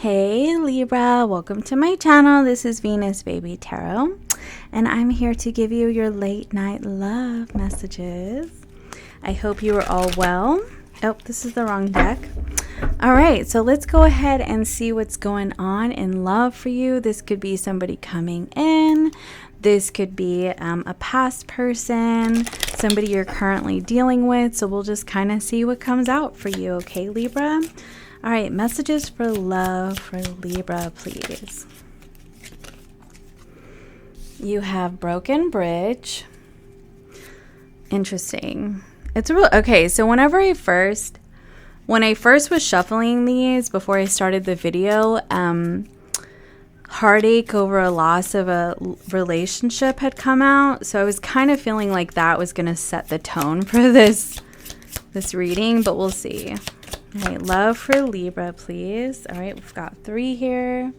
Hey Libra, welcome to my channel. This is Venus Baby Tarot, and I'm here to give you your late night love messages. I hope you are all well. Oh, this is the wrong deck. All right, so let's go ahead and see what's going on in love for you. This could be somebody coming in. This could be a past person, somebody you're currently dealing with. So we'll just kind of see what comes out for you, okay, Libra? All right, messages for love for Libra, please. You have broken bridge. Interesting. It's real. Okay, so when I first was shuffling these before I started the video, heartache over a loss of a relationship had come out. So I was kind of feeling like that was going to set the tone for this reading, but we'll see. All right, love for Libra, please. All right, we've got 3 here.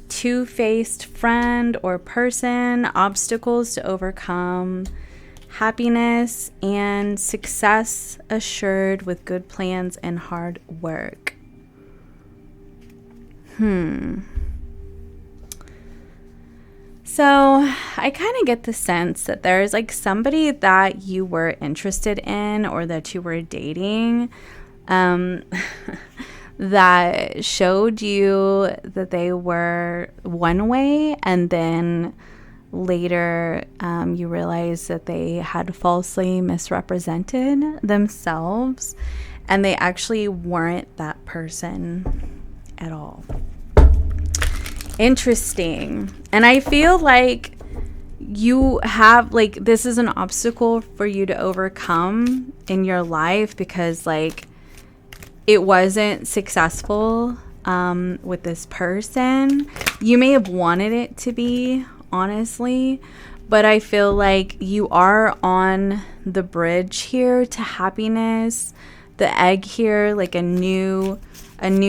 Two-faced friend or person, obstacles to overcome, happiness, and success assured with good plans and hard work. So I kind of get the sense that there's like somebody that you were interested in or that you were dating that showed you that they were one way, and then later you realize that they had falsely misrepresented themselves and they actually weren't that person at all. Interesting. And I feel like you have, like, this is an obstacle for you to overcome in your life because, like, it wasn't successful with this person. You may have wanted it to be, honestly, but I feel like you are on the bridge here to happiness. The egg here, like a new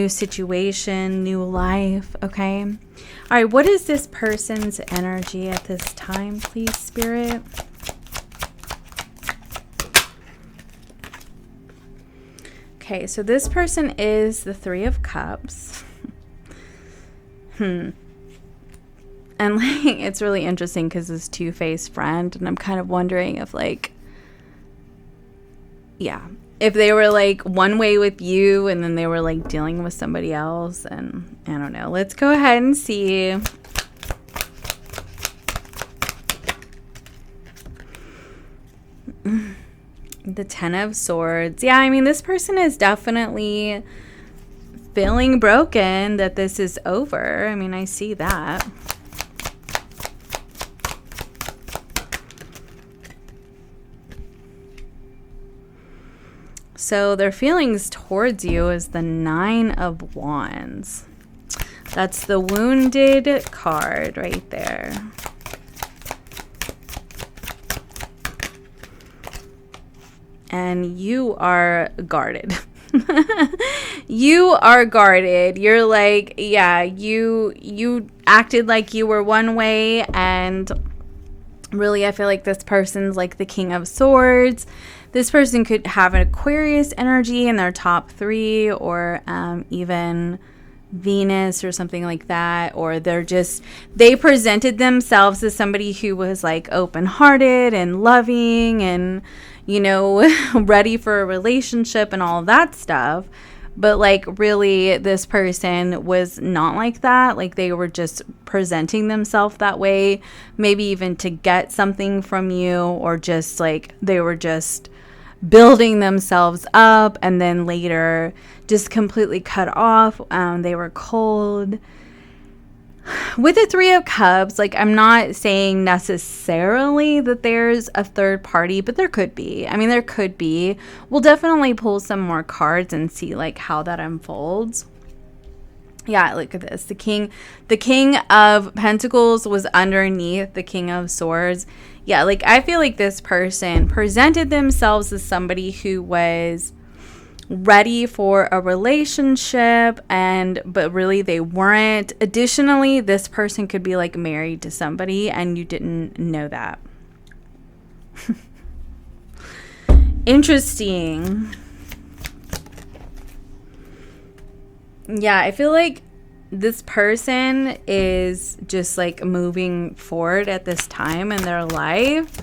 situation, new life, okay? All right, what is this person's energy at this time, please, Spirit? Okay, so this person is the 3 of Cups. And like, it's really interesting because this two-faced friend, and I'm kind of wondering if, like, yeah, if they were like one way with you and then they were like dealing with somebody else, and I don't know. Let's go ahead and see. The 10 of Swords. Yeah, I mean, this person is definitely feeling broken that this is over. I mean, I see that. So their feelings towards you is the 9 of Wands. That's the wounded card right there. And you are guarded. You are guarded. You're like, yeah, you acted like you were one way, and really I feel like this person's like the King of Swords. This person could have an Aquarius energy in their top 3, or even Venus or something like that, or they presented themselves as somebody who was like open-hearted and loving and, you know, ready for a relationship and all that stuff. But like, really, this person was not like that. Like, they were just presenting themselves that way, maybe even to get something from you, or just like they were just building themselves up, and then later just completely cut off. They were cold. With the 3 of Cups, like, I'm not saying necessarily that there's a third party, but there could be. I mean, there could be. We'll definitely pull some more cards and see like how that unfolds. Yeah, look at this. The King of Pentacles was underneath the King of Swords. Yeah, like, I feel like this person presented themselves as somebody who was ready for a relationship, but really they weren't. Additionally, this person could be like married to somebody and you didn't know that. Interesting. Yeah, I feel like this person is just like moving forward at this time in their life.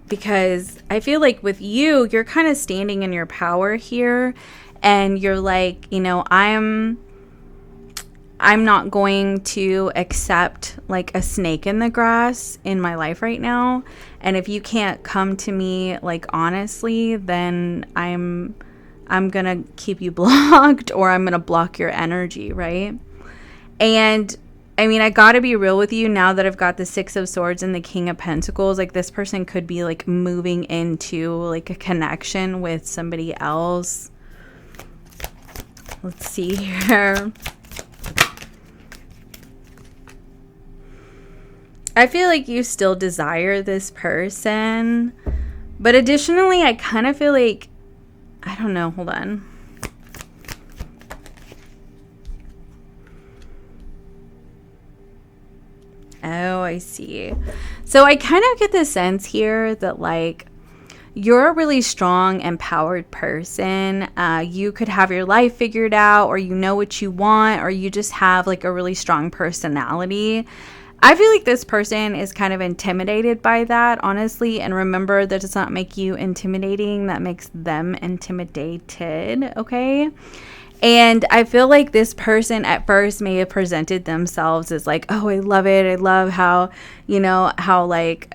Because I feel like with you, you're kind of standing in your power here, and you're like, you know, I'm not going to accept like a snake in the grass in my life right now. And if you can't come to me like honestly, then I'm gonna keep you blocked, or I'm gonna block your energy, right? And I mean, I gotta be real with you now that I've got the Six of Swords and the King of Pentacles. Like, this person could be like moving into like a connection with somebody else. Let's see here. I feel like you still desire this person, but additionally, I kind of feel like, I don't know, hold on. Oh, I see. So I kind of get the sense here that like you're a really strong, empowered person. You could have your life figured out, or you know what you want, or you just have like a really strong personality. I feel like this person is kind of intimidated by that, honestly. And remember, that does not make you intimidating. That makes them intimidated, okay? And I feel like this person at first may have presented themselves as like, oh, I love it. I love how, you know, how like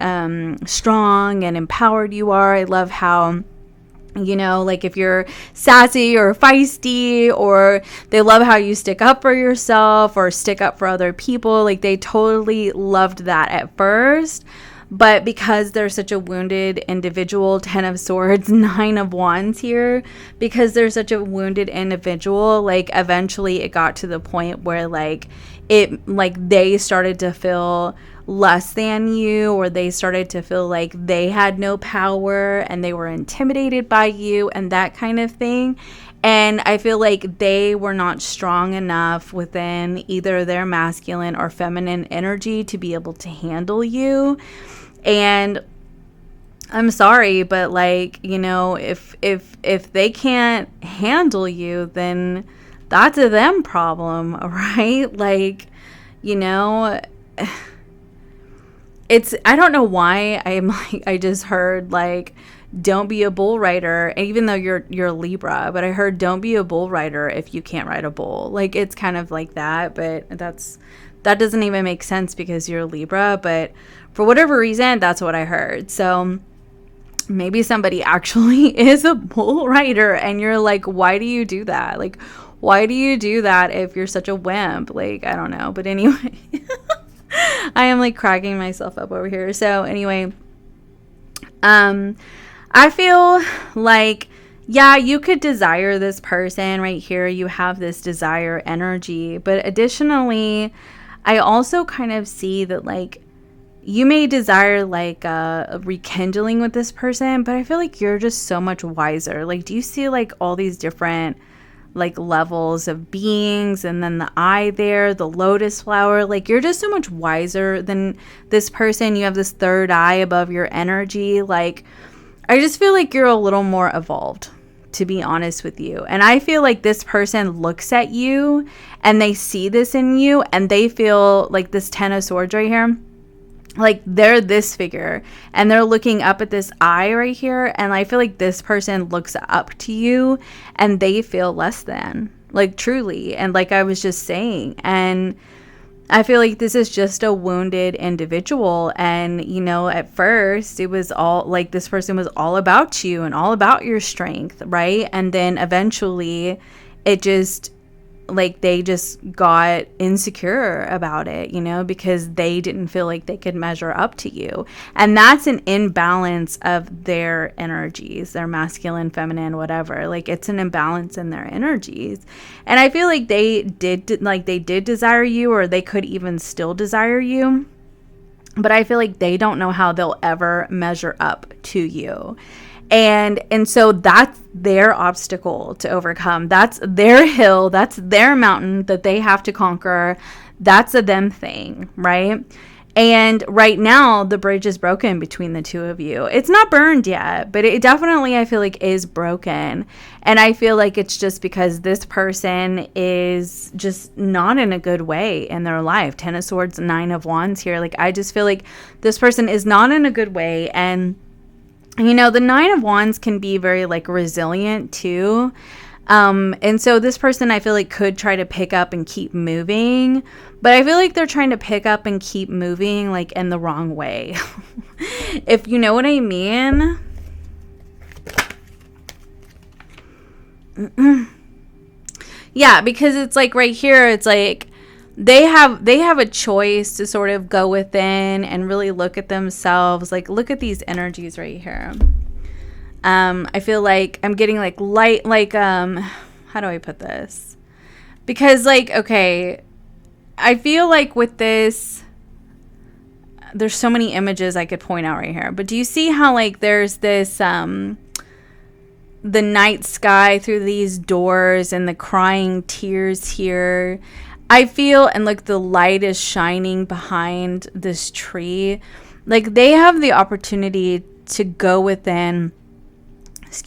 strong and empowered you are. I love how, you know, like if you're sassy or feisty, or they love how you stick up for yourself or stick up for other people. Like, they totally loved that at first. But because they're such a wounded individual, 10 of Swords, 9 of Wands here, because they're such a wounded individual, like eventually it got to the point where like they started to feel less than you, or they started to feel like they had no power and they were intimidated by you and that kind of thing. And I feel like they were not strong enough within either their masculine or feminine energy to be able to handle you. And I'm sorry, but like, you know, if they can't handle you, then that's a them problem, right? Like, you know, I don't know why I'm like, I just heard like, don't be a bull rider, even though you're Libra, but I heard don't be a bull rider if you can't ride a bull. Like, it's kind of like that, but that doesn't even make sense because you're Libra, but for whatever reason, that's what I heard. So maybe somebody actually is a bull rider, and you're like, why do you do that? Like, why do you do that if you're such a wimp? Like, I don't know. But anyway, I am like cracking myself up over here. So anyway, I feel like, yeah, you could desire this person right here. You have this desire energy. But additionally, I also kind of see that like you may desire like a rekindling with this person, but I feel like you're just so much wiser. Like, do you see like all these different like levels of beings, and then the eye there, the lotus flower? Like, you're just so much wiser than this person. You have this third eye above your energy. Like, I just feel like you're a little more evolved, to be honest with you. And I feel like this person looks at you and they see this in you, and they feel like this 10 of Swords right here, like they're this figure and they're looking up at this eye right here, and I feel like this person looks up to you and they feel less than, like, truly. And like I was just saying, and I feel like this is just a wounded individual. And, you know, at first it was all like this person was all about you and all about your strength, right? And then eventually it just like they just got insecure about it, you know, because they didn't feel like they could measure up to you. And that's an imbalance of their energies, their masculine, feminine, whatever. Like, it's an imbalance in their energies. And I feel like they did desire you, or they could even still desire you, but I feel like they don't know how they'll ever measure up to you. And so that's their obstacle to overcome. That's their hill. That's their mountain that they have to conquer. That's a them thing, right? And right now, the bridge is broken between the two of you. It's not burned yet, but it definitely, I feel like, is broken. And I feel like it's just because this person is just not in a good way in their life. 10 of Swords, 9 of Wands here. Like, I just feel like this person is not in a good way. And, you know, the 9 of Wands can be very, like, resilient too. And so this person, I feel like, could try to pick up and keep moving, but I feel like they're trying to pick up and keep moving, like, in the wrong way. If you know what I mean. Yeah, because it's like right here, it's like they have a choice to sort of go within and really look at themselves. Like, look at these energies right here. I feel like I'm getting like light, like, how do I put this? Because, like, okay, I feel like with this, there's so many images I could point out right here, but do you see how, like, there's this, the night sky through these doors and the crying tears here? I feel, and like the light is shining behind this tree. Like, they have the opportunity to go within,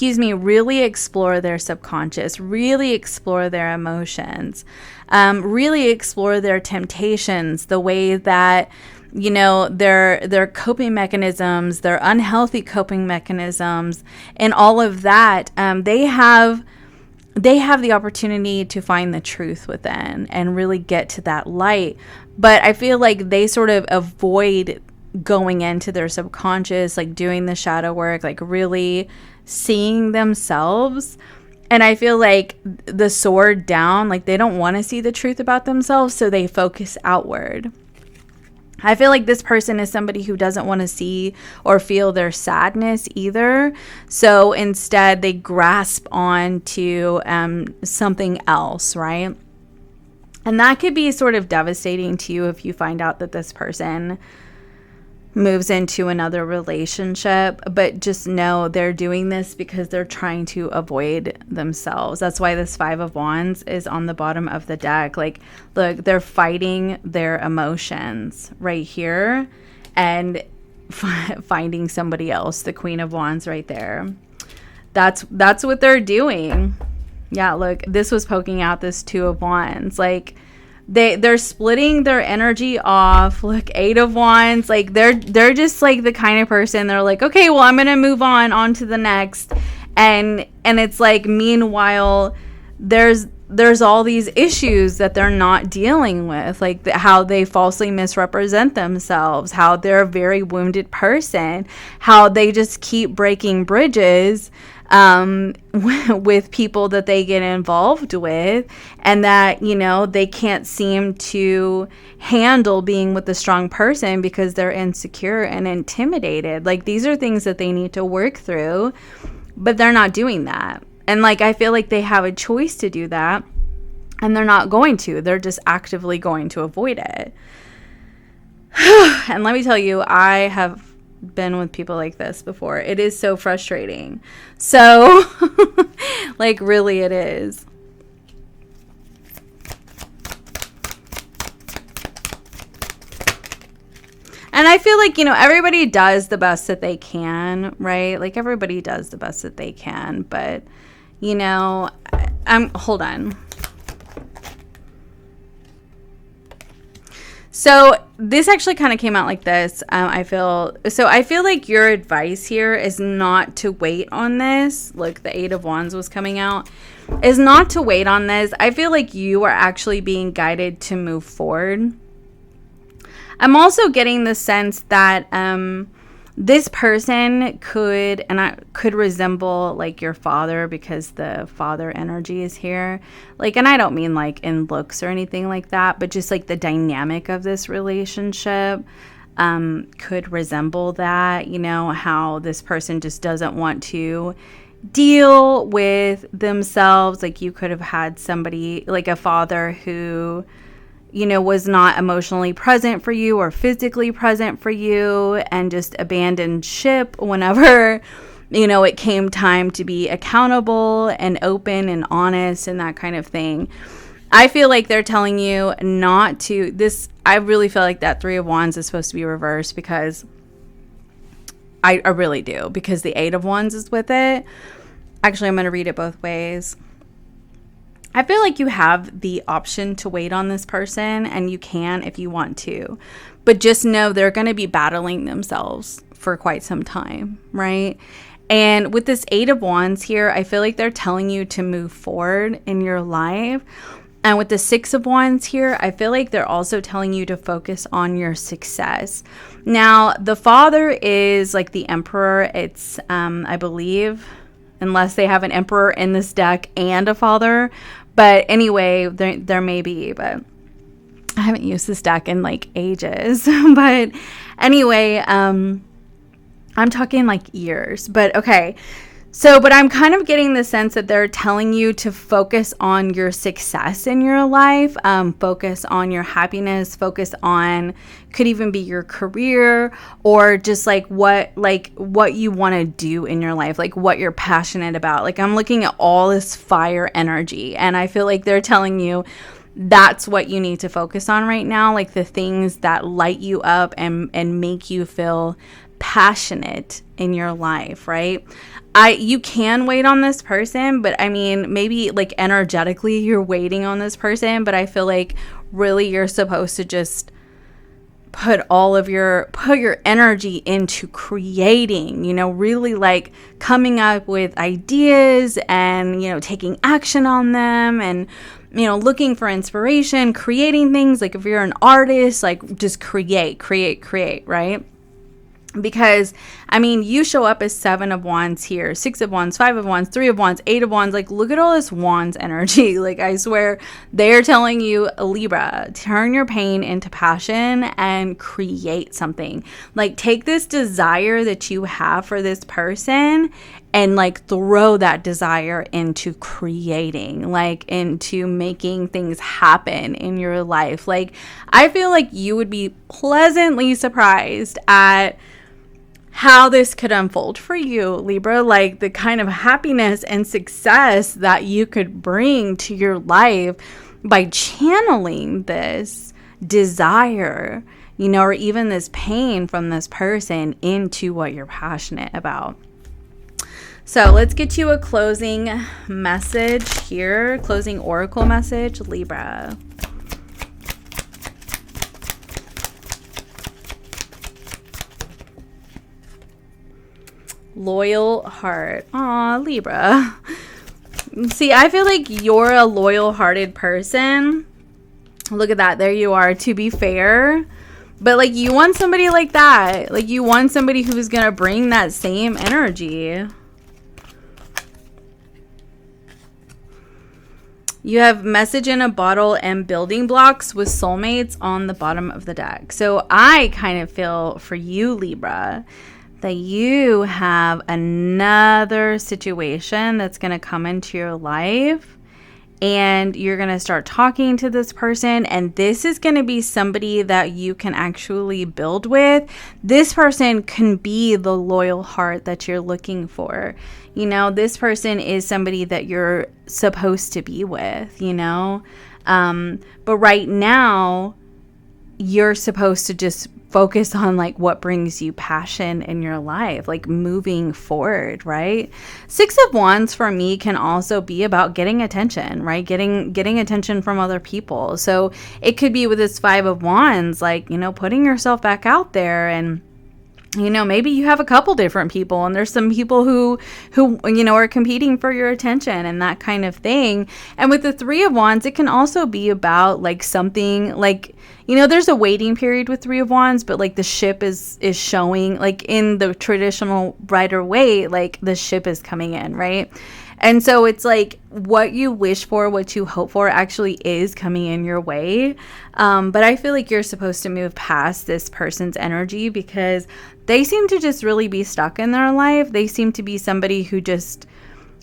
really explore their subconscious, really explore their emotions, really explore their temptations, the way that, you know, their coping mechanisms, their unhealthy coping mechanisms, and all of that. They have the opportunity to find the truth within and really get to that light. But I feel like they sort of avoid going into their subconscious, like doing the shadow work, like really seeing themselves. And I feel like the sword down, like they don't want to see the truth about themselves, so they focus outward. I feel like this person is somebody who doesn't want to see or feel their sadness either. So instead, they grasp on to something else, right? And that could be sort of devastating to you if you find out that this person moves into another relationship. But just know they're doing this because they're trying to avoid themselves. That's why this 5 of Wands is on the bottom of the deck. Like, look, they're fighting their emotions right here and finding somebody else. The Queen of Wands right there. That's what they're doing. Yeah, look, this was poking out this 2 of Wands. Like, they're splitting their energy off. Look, 8 of Wands. Like, they're just like the kind of person, they're like, okay, well, I'm gonna move on to the next. And it's like, meanwhile, there's all these issues that they're not dealing with, like how they falsely misrepresent themselves, how they're a very wounded person, how they just keep breaking bridges with people that they get involved with, and that, you know, they can't seem to handle being with a strong person because they're insecure and intimidated. Like, these are things that they need to work through, but they're not doing that. And, like, I feel like they have a choice to do that, and they're not going to. They're just actively going to avoid it. And let me tell you, I have been with people like this before. It is so frustrating. So, like, really it is. And I feel like, you know, everybody does the best that they can, right? Like, everybody does the best that they can, but, you know, hold on. So this actually kind of came out like this. I feel like your advice here is not to wait on this. Look, the 8 of Wands was coming out. Is not to wait on this. I feel like you are actually being guided to move forward. I'm also getting the sense that this person could resemble like your father, because the father energy is here. Like, and I don't mean like in looks or anything like that, but just like the dynamic of this relationship could resemble that. You know, how this person just doesn't want to deal with themselves. Like, you could have had somebody, like a father who, you know, was not emotionally present for you or physically present for you, and just abandoned ship whenever, you know, it came time to be accountable and open and honest and that kind of thing. I feel like they're telling you not to, I really feel like that Three of Wands is supposed to be reversed, because I really do, because the Eight of Wands is with it. Actually, I'm going to read it both ways. I feel like you have the option to wait on this person, and you can if you want to. But just know they're going to be battling themselves for quite some time, right? And with this Eight of Wands here, I feel like they're telling you to move forward in your life. And with the Six of Wands here, I feel like they're also telling you to focus on your success. Now, the Father is like the Emperor. It's, I believe, unless they have an Emperor in this deck and a Father. But anyway, there may be, but I haven't used this deck in like ages. But anyway, I'm talking like years. But okay. So, but I'm kind of getting the sense that they're telling you to focus on your success in your life, focus on your happiness, focus on, could even be your career, or just like what you want to do in your life, like what you're passionate about. Like, I'm looking at all this fire energy, and I feel like they're telling you that's what you need to focus on right now, like the things that light you up and make you feel passionate in your life, right? You can wait on this person, but I mean, maybe like energetically you're waiting on this person, but I feel like really you're supposed to just put your energy into creating, really like coming up with ideas and, taking action on them, and, looking for inspiration, creating things. Like if you're an artist, like just create, right? Because, I mean, you show up as Seven of Wands here, Six of Wands, Five of Wands, Three of Wands, Eight of Wands. Like, look at all this Wands energy. Like, I swear, they're telling you, Libra, turn your pain into passion and create something. Like, take this desire that you have for this person and, like, throw that desire into creating, like, into making things happen in your life. Like, I feel like you would be pleasantly surprised at how this could unfold for you, Libra, like the kind of happiness and success that you could bring to your life by channeling this desire, or even this pain from this person into what you're passionate about. So let's get you a closing message here, closing oracle message, Libra. Loyal heart. Aw, Libra. See, I feel like you're a loyal-hearted person. Look at that. There you are, to be fair. But, like, you want somebody like that. Like, you want somebody who's going to bring that same energy. You have message in a bottle and building blocks with soulmates on the bottom of the deck. So, I kind of feel for you, Libra, that you have another situation that's going to come into your life, and you're going to start talking to this person, and this is going to be somebody that you can actually build with. This person can be the loyal heart that you're looking for. This person is somebody that you're supposed to be with, but right now you're supposed to just focus on like what brings you passion in your life, like moving forward, right? Six of Wands for me can also be about getting attention, right? Getting attention from other people. So it could be with this Five of Wands, like, putting yourself back out there, and maybe you have a couple different people, and there's some people who are competing for your attention and that kind of thing. And with the Three of Wands, it can also be about like something like, there's a waiting period with Three of Wands, but like the ship is showing, like in the traditional Rider Waite, like the ship is coming in, right? And so it's like what you wish for, what you hope for actually is coming in your way. But I feel like you're supposed to move past this person's energy, because they seem to just really be stuck in their life. They seem to be somebody who just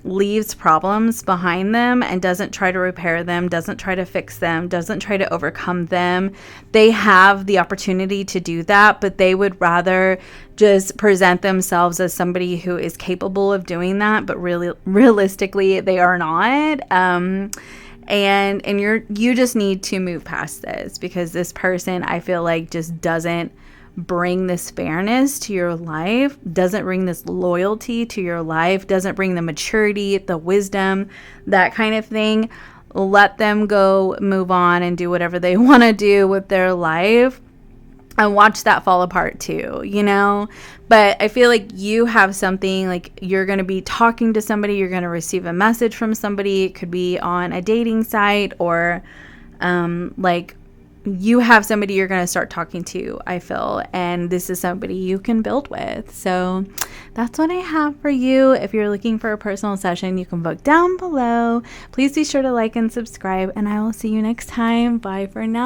leaves problems behind them and doesn't try to repair them, doesn't try to fix them, doesn't try to overcome them. They have the opportunity to do that, but they would rather just present themselves as somebody who is capable of doing that, but really realistically they are not. and you just need to move past this, because this person, I feel like, just doesn't bring this fairness to your life, doesn't bring this loyalty to your life, doesn't bring the maturity, the wisdom, that kind of thing. Let them go, move on, and do whatever they want to do with their life, and watch that fall apart too, you know? But I feel like you have something, like you're going to be talking to somebody, you're going to receive a message from somebody. It could be on a dating site, or like you have somebody you're going to start talking to, I feel, and this is somebody you can build with. So that's what I have for you. If you're looking for a personal session, you can book down below. Please be sure to like and subscribe, and I will see you next time. Bye for now.